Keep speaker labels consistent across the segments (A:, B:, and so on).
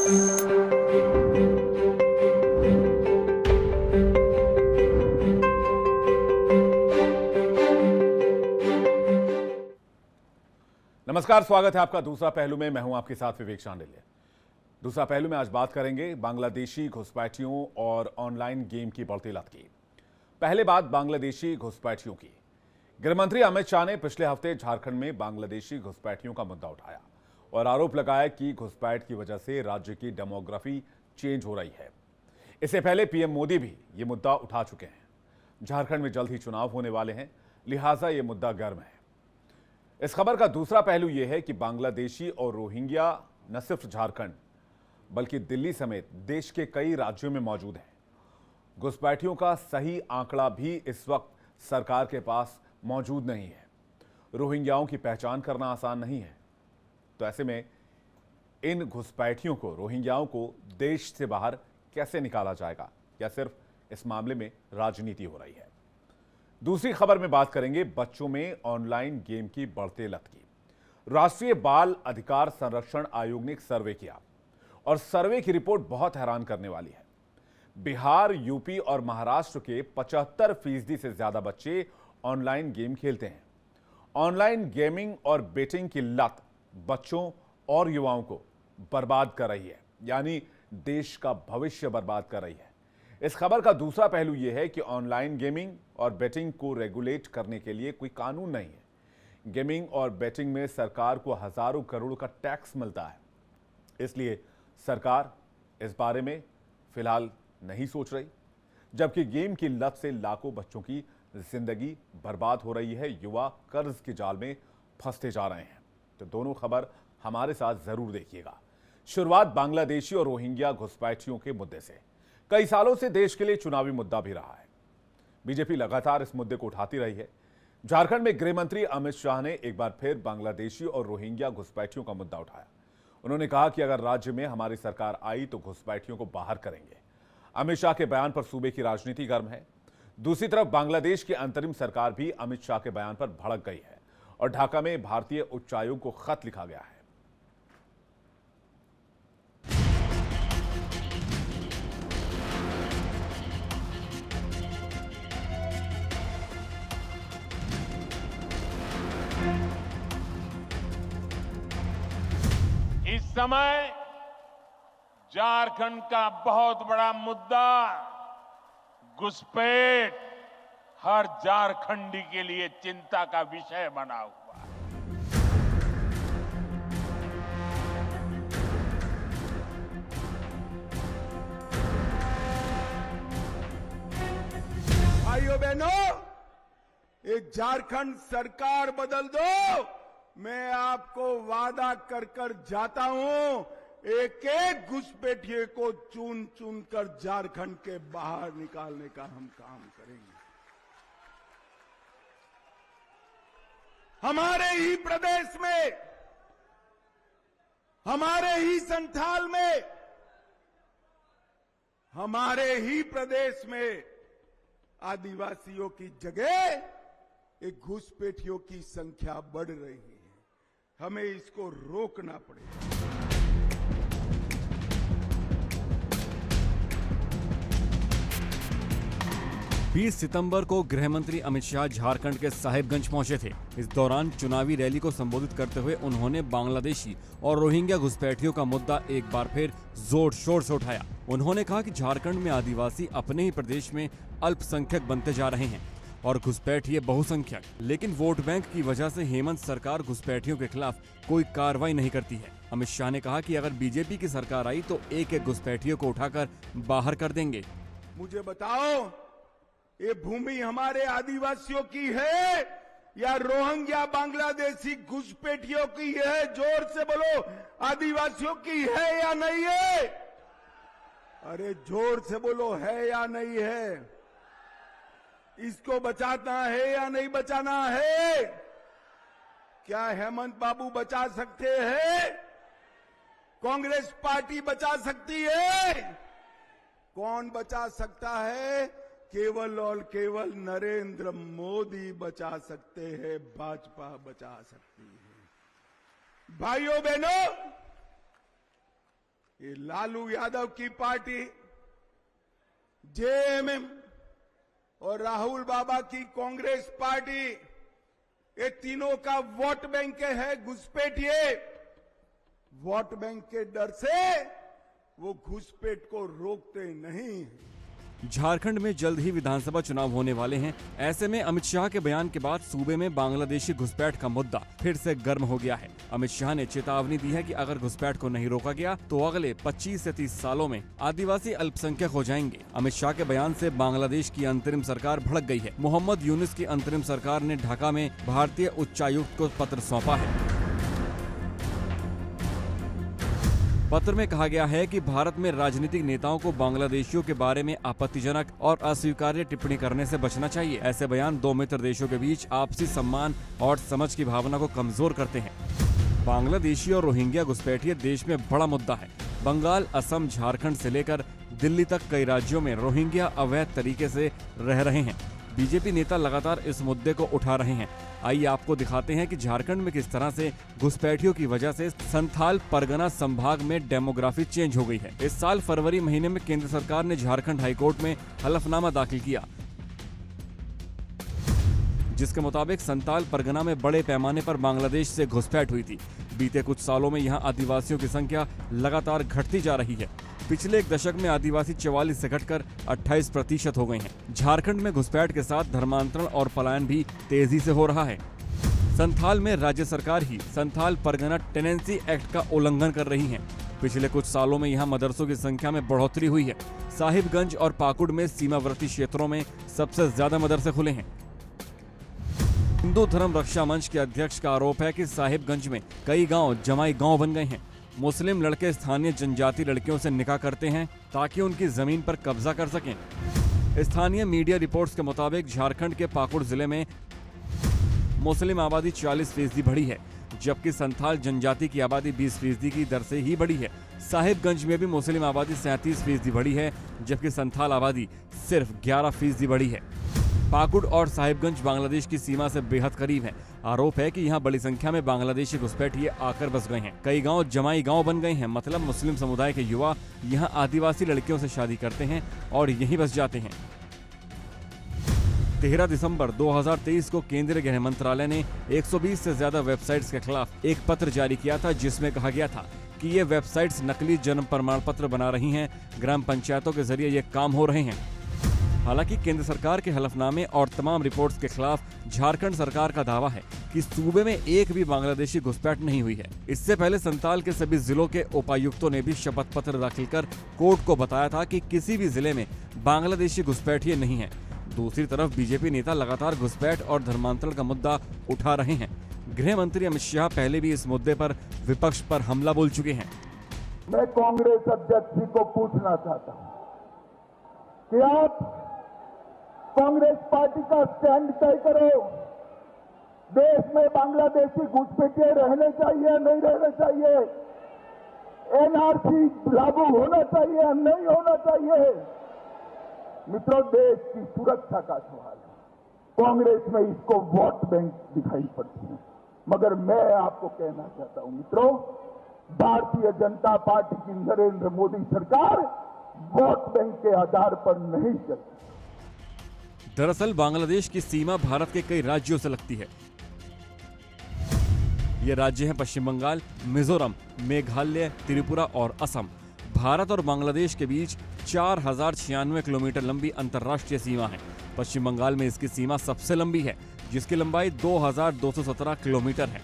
A: नमस्कार, स्वागत है आपका दूसरा पहलू में। मैं हूं आपके साथ विवेक शांडिल्य। दूसरा पहलू में आज बात करेंगे बांग्लादेशी घुसपैठियों और ऑनलाइन गेम की बढ़ती लत की। पहले बात बांग्लादेशी घुसपैठियों की। गृहमंत्री अमित शाह ने पिछले हफ्ते झारखंड में बांग्लादेशी घुसपैठियों का मुद्दा उठाया और आरोप लगाया कि घुसपैठ की वजह से राज्य की डेमोग्राफी चेंज हो रही है। इससे पहले पीएम मोदी भी ये मुद्दा उठा चुके हैं। झारखंड में जल्द ही चुनाव होने वाले हैं, लिहाजा ये मुद्दा गर्म है। इस खबर का दूसरा पहलू यह है कि बांग्लादेशी और रोहिंग्या न सिर्फ झारखंड बल्कि दिल्ली समेत देश के कई राज्यों में मौजूद हैं। घुसपैठियों का सही आंकड़ा भी इस वक्त सरकार के पास मौजूद नहीं है। रोहिंग्याओं की पहचान करना आसान नहीं है, तो ऐसे में इन घुसपैठियों को, रोहिंग्याओं को देश से बाहर कैसे निकाला जाएगा, या सिर्फ इस मामले में राजनीति हो रही है। दूसरी खबर में बात करेंगे बच्चों में ऑनलाइन गेम की बढ़ते लत की। राष्ट्रीय बाल अधिकार संरक्षण आयोग ने एक सर्वे किया और सर्वे की रिपोर्ट बहुत हैरान करने वाली है। बिहार, यूपी और महाराष्ट्र के 75% से ज्यादा बच्चे ऑनलाइन गेम खेलते हैं। ऑनलाइन गेमिंग और बेटिंग की लत बच्चों और युवाओं को बर्बाद कर रही है, यानी देश का भविष्य बर्बाद कर रही है। इस खबर का दूसरा पहलू यह है कि ऑनलाइन गेमिंग और बेटिंग को रेगुलेट करने के लिए कोई कानून नहीं है। गेमिंग और बेटिंग में सरकार को हजारों करोड़ का टैक्स मिलता है, इसलिए सरकार इस बारे में फिलहाल नहीं सोच रही। जबकि गेम की लत से लाखों बच्चों की जिंदगी बर्बाद हो रही है, युवा कर्ज के जाल में फंसते जा रहे हैं। तो दोनों खबर हमारे साथ जरूर देखिएगा। शुरुआत बांग्लादेशी और रोहिंग्या घुसपैठियों के मुद्दे से। कई सालों से देश के लिए चुनावी मुद्दा भी रहा है। बीजेपी लगातार इस मुद्दे को उठाती रही है। झारखंड में गृह मंत्री अमित शाह ने एक बार फिर बांग्लादेशी और रोहिंग्या घुसपैठियों का मुद्दा उठाया। उन्होंने कहा कि अगर राज्य में हमारी सरकार आई तो घुसपैठियों को बाहर करेंगे। अमित शाह के बयान पर सूबे की राजनीति गर्म है। दूसरी तरफ बांग्लादेश की अंतरिम सरकार भी अमित शाह के बयान पर भड़क गई है और ढाका में भारतीय उच्चायोग को खत लिखा गया है।
B: इस समय झारखंड का बहुत बड़ा मुद्दा घुसपैठ हर झारखंडी के लिए चिंता का विषय बना हुआ है।
C: भाइयों बहनों, एक झारखंड सरकार बदल दो, मैं आपको वादा कर कर जाता हूं, एक एक घुसपैठिए को चुन चुन कर झारखंड के बाहर निकालने का हम काम करेंगे। हमारे ही प्रदेश में, हमारे ही संथाल में, हमारे ही प्रदेश में आदिवासियों की जगह एक घुसपैठियों की संख्या बढ़ रही है। हमें इसको रोकना पड़ेगा।
D: 20 सितंबर को गृह मंत्री अमित शाह झारखंड के साहिबगंज पहुंचे थे। इस दौरान चुनावी रैली को संबोधित करते हुए उन्होंने बांग्लादेशी और रोहिंग्या घुसपैठियों का मुद्दा एक बार फिर जोर शोर से उठाया। उन्होंने कहा कि झारखंड में आदिवासी अपने ही प्रदेश में अल्पसंख्यक बनते जा रहे हैं और घुसपैठिए बहुसंख्यक, लेकिन वोट बैंक की वजह से हेमंत सरकार घुसपैठियों के खिलाफ कोई कार्रवाई नहीं करती है। अमित शाह ने कहा कि अगर बीजेपी की सरकार आई तो एक एक घुसपैठियों को उठाकर बाहर कर देंगे।
C: मुझे बताओ, ये भूमि हमारे आदिवासियों की है या रोहिंग्या बांग्लादेशी घुसपैठियों की है? जोर से बोलो, आदिवासियों की है या नहीं है? अरे जोर से बोलो, है या नहीं है? इसको बचाना है या नहीं बचाना है? क्या हेमंत बाबू बचा सकते हैं? कांग्रेस पार्टी बचा सकती है? कौन बचा सकता है? केवल और केवल नरेंद्र मोदी बचा सकते हैं, भाजपा बचा सकती है। भाइयों बहनों, ये लालू यादव की पार्टी, जेएमएम और राहुल बाबा की कांग्रेस पार्टी, ये तीनों का वोट बैंक है घुसपैठिए। वोट बैंक के डर से वो घुसपैठ को रोकते नहीं।
D: झारखंड में जल्द ही विधानसभा चुनाव होने वाले हैं। ऐसे में अमित शाह के बयान के बाद सूबे में बांग्लादेशी घुसपैठ का मुद्दा फिर से गर्म हो गया है। अमित शाह ने चेतावनी दी है कि अगर घुसपैठ को नहीं रोका गया तो अगले 25 से 30 सालों में आदिवासी अल्पसंख्यक हो जाएंगे। अमित शाह के बयान से बांग्लादेश की अंतरिम सरकार भड़क गई है। मोहम्मद यूनुस की अंतरिम सरकार ने ढाका में भारतीय उच्चायुक्त को पत्र सौंपा है। पत्र में कहा गया है कि भारत में राजनीतिक नेताओं को बांग्लादेशियों के बारे में आपत्तिजनक और अस्वीकार्य टिप्पणी करने से बचना चाहिए। ऐसे बयान दो मित्र देशों के बीच आपसी सम्मान और समझ की भावना को कमजोर करते हैं। बांग्लादेशी और रोहिंग्या घुसपैठिए देश में बड़ा मुद्दा है। बंगाल, असम, झारखंड से लेकर दिल्ली तक कई राज्यों में रोहिंग्या अवैध तरीके से रह रहे हैं। बीजेपी नेता लगातार इस मुद्दे को उठा रहे हैं। आइए आपको दिखाते हैं कि झारखंड में किस तरह से घुसपैठियों की वजह से संथाल परगना संभाग में डेमोग्राफी चेंज हो गई है। इस साल फरवरी महीने में केंद्र सरकार ने झारखंड हाईकोर्ट में हलफनामा दाखिल किया, जिसके मुताबिक संथाल परगना में बड़े पैमाने पर बांग्लादेश से घुसपैठ हुई थी। बीते कुछ सालों में यहाँ आदिवासियों की संख्या लगातार घटती जा रही है। पिछले एक दशक में आदिवासी 44 से घटकर 28% हो गए हैं। झारखंड में घुसपैठ के साथ धर्मांतरण और पलायन भी तेजी से हो रहा है। संथाल में राज्य सरकार ही संथाल परगना टेनेंसी एक्ट का उल्लंघन कर रही है। पिछले कुछ सालों में यहाँ मदरसों की संख्या में बढ़ोतरी हुई है। साहिबगंज और पाकुड़ में सीमावर्ती क्षेत्रों में सबसे ज्यादा मदरसे खुले हैं। हिंदू धर्म रक्षा मंच के अध्यक्ष का आरोप है कि साहिबगंज में कई गांव जमाई गांव बन गए हैं। मुस्लिम लड़के स्थानीय जनजाति लड़कियों से निकाह करते हैं ताकि उनकी जमीन पर कब्जा कर सकें। स्थानीय मीडिया रिपोर्ट्स के मुताबिक झारखंड के पाकुड़ जिले में मुस्लिम आबादी 40% बढ़ी है, जबकि संथाल जनजाति की आबादी 20% की दर से ही बढ़ी है। साहिबगंज में भी मुस्लिम आबादी 37% बढ़ी है, जबकि संथाल आबादी सिर्फ 11% बढ़ी है। पाकुड़ और साहिबगंज बांग्लादेश की सीमा से बेहद करीब हैं। आरोप है कि यहाँ बड़ी संख्या में बांग्लादेशी घुसपैठिए आकर बस गए हैं। कई गांव जमाई गांव बन गए हैं, मतलब मुस्लिम समुदाय के युवा यहाँ आदिवासी लड़कियों से शादी करते हैं और यहीं बस जाते हैं। 13 दिसंबर 2023 को केंद्रीय गृह मंत्रालय ने 120 से ज्यादा वेबसाइट्स के खिलाफ एक पत्र जारी किया था, जिसमें कहा गया था कि ये वेबसाइट्स नकली जन्म प्रमाण पत्र बना रही हैं। ग्राम पंचायतों के जरिए ये काम हो रहे हैं। हालांकि केंद्र सरकार के हलफनामे और तमाम रिपोर्ट्स के खिलाफ झारखंड सरकार का दावा है कि सूबे में एक भी बांग्लादेशी घुसपैठ नहीं हुई है। इससे पहले संथाल के सभी जिलों के उपायुक्तों ने भी शपथ पत्र दाखिल कर कोर्ट को बताया था कि किसी भी जिले में बांग्लादेशी घुसपैठिए नहीं है। दूसरी तरफ बीजेपी नेता लगातार घुसपैठ और धर्मांतरण का मुद्दा उठा रहे हैं। गृह मंत्री अमित शाह पहले भी इस मुद्दे पर विपक्ष पर हमला बोल चुके हैं।
C: मैं कांग्रेस अध्यक्ष जी को पूछना चाहता हूं कि आप कांग्रेस पार्टी का स्टैंड तय करो। देश में बांग्लादेशी घुसपैठिए रहने चाहिए, नहीं रहने चाहिए, एनआरसी लागू होना चाहिए, नहीं होना चाहिए। मित्रों, देश की सुरक्षा का सवाल है। कांग्रेस में इसको वोट बैंक दिखाई पड़ती है, मगर मैं आपको कहना चाहता हूं मित्रों, भारतीय जनता पार्टी की नरेंद्र मोदी सरकार वोट बैंक के आधार पर नहीं चलती।
D: दरअसल बांग्लादेश की सीमा भारत के कई राज्यों से लगती है। ये राज्य हैं पश्चिम बंगाल, मिजोरम, मेघालय, त्रिपुरा और असम। भारत और बांग्लादेश के बीच 4096 किलोमीटर लंबी अंतर्राष्ट्रीय सीमा है। पश्चिम बंगाल में इसकी सीमा सबसे लंबी है, जिसकी लंबाई 2217 किलोमीटर है।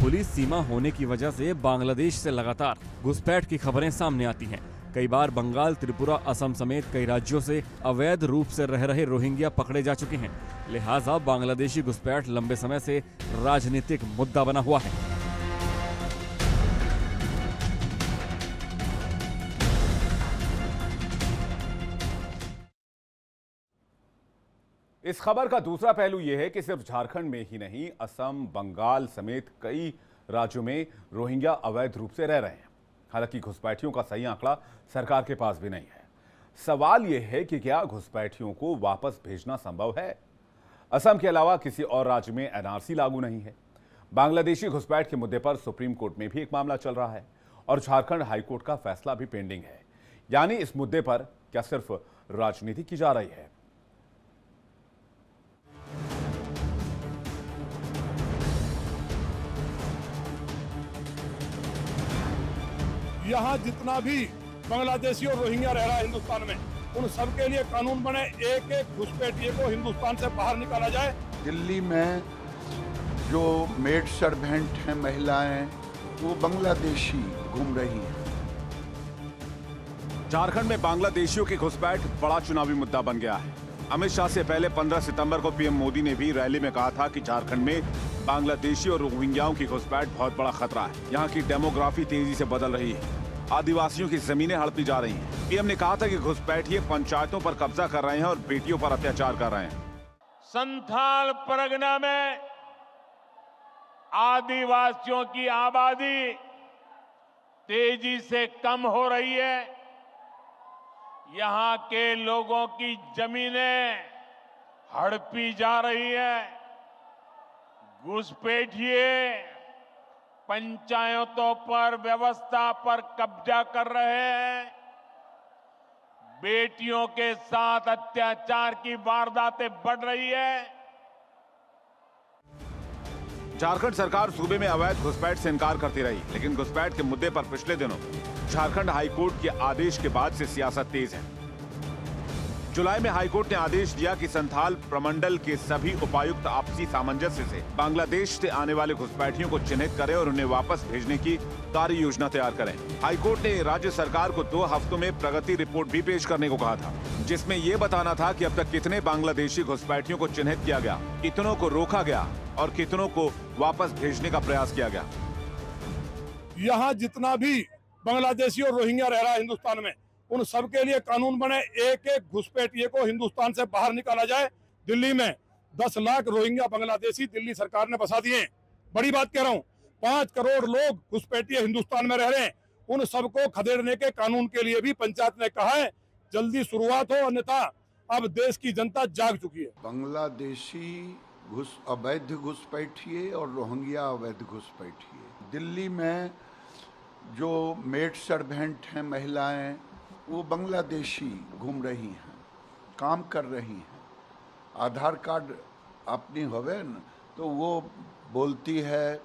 D: खुली सीमा होने की वजह से बांग्लादेश से लगातार घुसपैठ की खबरें सामने आती हैं। कई बार बंगाल, त्रिपुरा, असम समेत कई राज्यों से अवैध रूप से रह रहे रोहिंग्या पकड़े जा चुके हैं। लिहाजा बांग्लादेशी घुसपैठ लंबे समय से राजनीतिक मुद्दा बना हुआ है।
A: इस खबर का दूसरा पहलू यह है कि सिर्फ झारखंड में ही नहीं, असम, बंगाल समेत कई राज्यों में रोहिंग्या अवैध रूप से रह रहे हैं। हालांकि घुसपैठियों का सही आंकड़ा सरकार के पास भी नहीं है। सवाल यह है कि क्या घुसपैठियों को वापस भेजना संभव है? असम के अलावा किसी और राज्य में एनआरसी लागू नहीं है। बांग्लादेशी घुसपैठ के मुद्दे पर सुप्रीम कोर्ट में भी एक मामला चल रहा है और झारखंड हाईकोर्ट का फैसला भी पेंडिंग है। यानी इस मुद्दे पर क्या सिर्फ राजनीति की जा रही है?
E: यहाँ जितना भी बांग्लादेशी और रोहिंग्या रह रहा है हिंदुस्तान में, उन सब के लिए कानून बने, एक एक घुसपैठिए को हिंदुस्तान से बाहर निकाला जाए।
F: दिल्ली में जो मेड सर्वेंट हैं महिलाएं, वो बांग्लादेशी घूम रही हैं।
A: झारखंड में बांग्लादेशियों की घुसपैठ बड़ा चुनावी मुद्दा बन गया है। अमित शाह से पहले 15 सितंबर को पीएम मोदी ने भी रैली में कहा था कि झारखंड में बांग्लादेशी और रोहिंग्याओं की घुसपैठ बहुत बड़ा खतरा है। यहाँ की डेमोग्राफी तेजी से बदल रही है, आदिवासियों की जमीनें हड़पी जा रही हैं। पीएम ने कहा था कि घुसपैठिए पंचायतों पर कब्जा कर रहे हैं और बेटियों पर अत्याचार कर रहे हैं।
B: संथाल परगना में आदिवासियों की आबादी तेजी से कम हो रही है। यहाँ के लोगों की जमीनें हड़पी जा रही है। घुसपैठिए पंचायतों पर, व्यवस्था पर कब्जा कर रहे हैं। बेटियों के साथ अत्याचार की वारदातें बढ़ रही है।
A: झारखंड सरकार सूबे में अवैध घुसपैठ से इनकार करती रही, लेकिन घुसपैठ के मुद्दे पर पिछले दिनों झारखंड हाईकोर्ट के आदेश के बाद से सियासत तेज है। जुलाई में हाईकोर्ट ने आदेश दिया कि संथाल प्रमंडल के सभी उपायुक्त आपसी सामंजस्य से बांग्लादेश से आने वाले घुसपैठियों को चिन्हित करें और उन्हें वापस भेजने की कार्य योजना तैयार करें। हाईकोर्ट ने राज्य सरकार को 2 हफ्तों में प्रगति रिपोर्ट भी पेश करने को कहा था, जिसमें ये बताना था कि अब तक कितने बांग्लादेशी घुसपैठियों को चिन्हित किया गया, कितनों को रोका गया और कितनों को वापस भेजने का प्रयास किया गया।
E: यहाँ जितना भी बांग्लादेशी और रोहिंग्या रह रहा है हिंदुस्तान में, उन सब के लिए कानून बने, एक एक घुसपैठिए को हिंदुस्तान से बाहर निकाला जाए। दिल्ली में 10 लाख रोहिंग्या बांग्लादेशी दिल्ली सरकार ने बसा दिए हैं। बड़ी बात कह रहा हूँ, 5 करोड़ लोग घुसपैठिए हिंदुस्तान में रह रहे हैं। उन सबको खदेड़ने के कानून के लिए भी पंचायत ने कहा है जल्दी शुरुआत हो, अन्यथा अब देश की जनता जाग चुकी है।
F: बांग्लादेशी अवैध घुसपैठिए और रोहिंग्या अवैध घुसपैठिए। दिल्ली में जो मेड सर्वेंट हैं महिलाएं, वो बांग्लादेशी घूम रही हैं, काम कर रही हैं। आधार कार्ड अपनी होवे न, तो वो बोलती है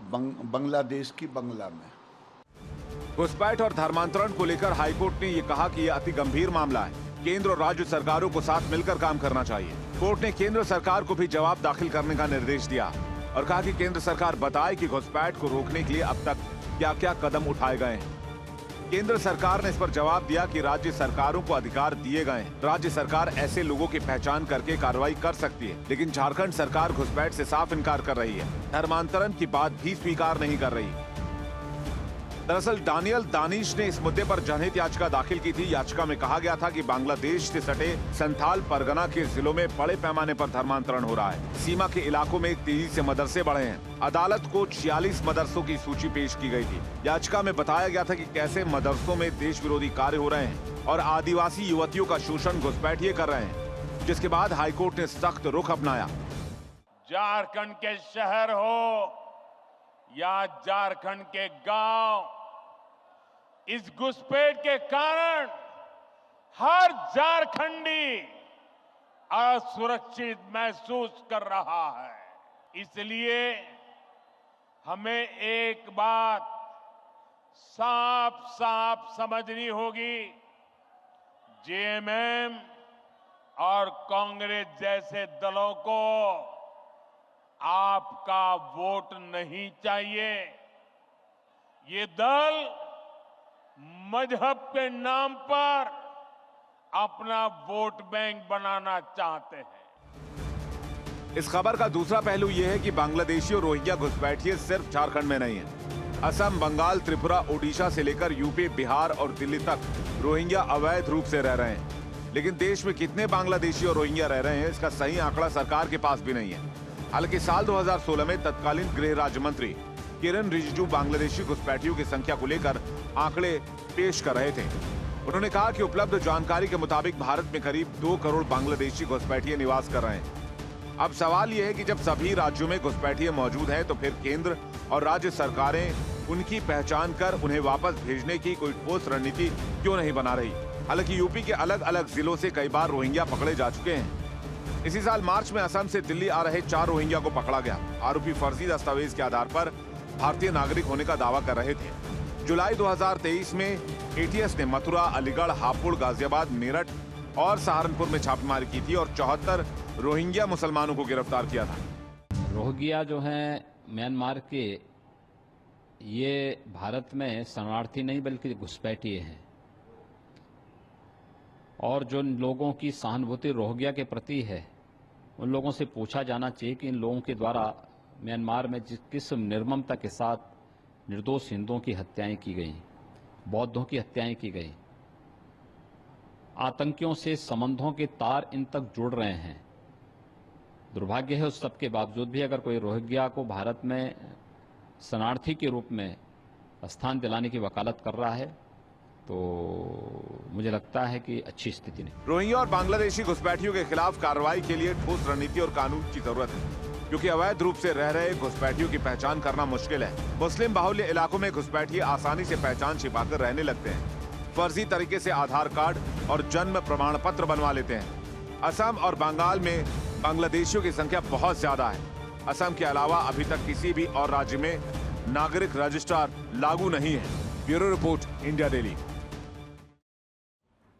F: बांग्लादेश की बांग्ला में।
A: घुसपैठ और धर्मांतरण को लेकर हाईकोर्ट ने ये कहा कि यह अति गंभीर मामला है। केंद्र और राज्य सरकारों को साथ मिलकर काम करना चाहिए। कोर्ट ने केंद्र सरकार को भी जवाब दाखिल करने का निर्देश दिया और कहा कि केंद्र सरकार बताए कि घुसपैठ को रोकने के लिए अब तक क्या क्या कदम उठाए गए हैं। केंद्र सरकार ने इस पर जवाब दिया कि राज्य सरकारों को अधिकार दिए गए हैं। राज्य सरकार ऐसे लोगों की पहचान करके कार्रवाई कर सकती है, लेकिन झारखंड सरकार घुसपैठ से साफ इनकार कर रही है। धर्मांतरण की बात भी स्वीकार नहीं कर रही। दरअसल दानियल दानिश ने इस मुद्दे पर जनहित याचिका दाखिल की थी। याचिका में कहा गया था कि बांग्लादेश से सटे संथाल परगना के जिलों में बड़े पैमाने पर धर्मांतरण हो रहा है। सीमा के इलाकों में तेजी से मदरसे बढ़े हैं। अदालत को 46 मदरसों की सूची पेश की गई थी। याचिका में बताया गया था कि कैसे मदरसों में देश विरोधी कार्य हो रहे हैं और आदिवासी युवतियों का शोषण घुसपैठिए कर रहे हैं, जिसके बाद हाईकोर्ट ने सख्त रुख अपनाया।
B: झारखंड के शहर हो या झारखंड के गांव, इस घुसपैठ के कारण हर झारखंडी असुरक्षित महसूस कर रहा है। इसलिए हमें एक बात साफ साफ समझनी होगी, जेएमएम और कांग्रेस जैसे दलों को आपका वोट नहीं चाहिए। ये दल मजहब के नाम पर अपना वोट बैंक बनाना चाहते हैं।
A: इस खबर का दूसरा पहलू यह है कि बांग्लादेशी और रोहिंग्या घुसपैठिए सिर्फ झारखंड में नहीं है। असम, बंगाल, त्रिपुरा, ओडिशा से लेकर यूपी, बिहार और दिल्ली तक रोहिंग्या अवैध रूप से रह रहे हैं। लेकिन देश में कितने बांग्लादेशी और रोहिंग्या रह रहे हैं, इसका सही आंकड़ा सरकार के पास भी नहीं है। हालांकि साल 2016 में तत्कालीन गृह राज्य मंत्री किरण रिजिजू बांग्लादेशी घुसपैठियों की संख्या को लेकर आंकड़े पेश कर रहे थे। उन्होंने कहा कि उपलब्ध जानकारी के मुताबिक भारत में करीब 2 करोड़ बांग्लादेशी घुसपैठिए निवास कर रहे हैं। अब सवाल यह है कि जब सभी राज्यों में घुसपैठिए मौजूद हैं, तो फिर केंद्र
G: और राज्य सरकारें उनकी पहचान कर उन्हें वापस भेजने की कोई ठोस रणनीति क्यों नहीं बना रही। हालांकि यूपी के अलग अलग जिलों से कई बार रोहिंग्या पकड़े जा चुके हैं। इसी साल मार्च में असम से दिल्ली आ रहे 4 रोहिंग्या को पकड़ा गया। आरोपी फर्जी दस्तावेज के आधार पर भारतीय नागरिक होने का दावा कर रहे थे। जुलाई 2023 में एटीएस ने मथुरा, अलीगढ़, हापुड़, गाजियाबाद, मेरठ और सहारनपुर में छापेमारी की थी और 74 रोहिंग्या मुसलमानों को गिरफ्तार किया था।
H: रोहिंग्या जो हैं म्यांमार के, ये भारत में शरणार्थी नहीं बल्कि घुसपैठिए हैं। और जो लोगों की सहानुभूति रोहिंग्या के प्रति है, उन लोगों से पूछा जाना चाहिए कि इन लोगों के द्वारा म्यांमार में किस निर्ममता के साथ निर्दोष हिंदुओं की हत्याएं की गई, बौद्धों की हत्याएं की गई। आतंकियों से संबंधों के तार इन तक जुड़ रहे हैं। दुर्भाग्य है उस सब के बावजूद भी अगर कोई रोहिंग्या को भारत में शरणार्थी के रूप में स्थान दिलाने की वकालत कर रहा है तो मुझे लगता है कि अच्छी स्थिति नहीं।
G: रोहिंग्या और बांग्लादेशी घुसपैठियों के खिलाफ कार्रवाई के लिए ठोस रणनीति और कानून की जरूरत है, क्योंकि अवैध रूप से रह रहे घुसपैठियों की पहचान करना मुश्किल है। मुस्लिम बाहुल्य इलाकों में घुसपैठी आसानी से पहचान छिपाकर रहने लगते हैं। फर्जी तरीके से आधार कार्ड और जन्म प्रमाण पत्र बनवा लेते हैं। असम और बंगाल में बांग्लादेशियों की संख्या बहुत ज्यादा है। असम के अलावा अभी तक किसी भी और राज्य में नागरिक रजिस्ट्रार लागू नहीं है। Bureau report, India daily.